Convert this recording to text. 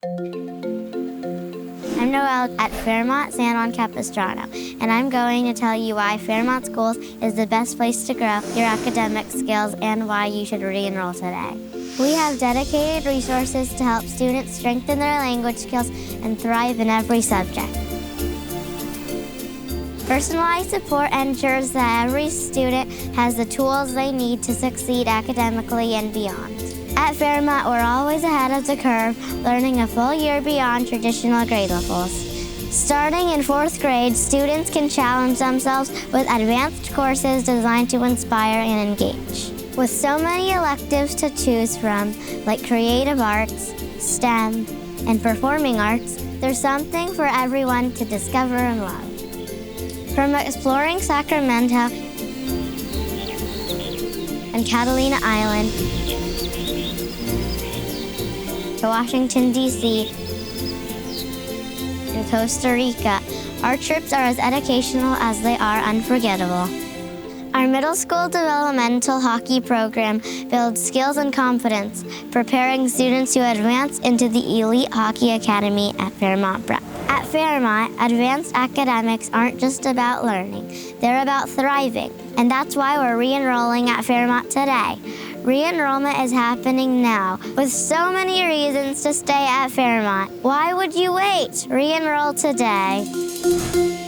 I'm Noelle at Fairmont San Juan Capistrano, and I'm going to tell you why Fairmont Schools is the best place to grow your academic skills and why you should re-enroll today. We have dedicated resources to help students strengthen their language skills and thrive in every subject. Personalized support ensures that every student has the tools they need to succeed academically and beyond. At Fairmont, we're always ahead of the curve, learning a full year beyond traditional grade levels. Starting in 4th grade, students can challenge themselves with advanced courses designed to inspire and engage. With so many electives to choose from, like creative arts, STEM, and performing arts, there's something for everyone to discover and love. From exploring Sacramento and Catalina Island to Washington, D.C. and Costa Rica, our trips are as educational as they are unforgettable. Our middle school developmental hockey program builds skills and confidence, preparing students to advance into the elite hockey academy at Fairmont Prep. At Fairmont, advanced academics aren't just about learning, they're about thriving. And that's why we're re-enrolling at Fairmont today. Re-enrollment is happening now, with so many reasons to stay at Fairmont. Why would you wait? Re-enroll today.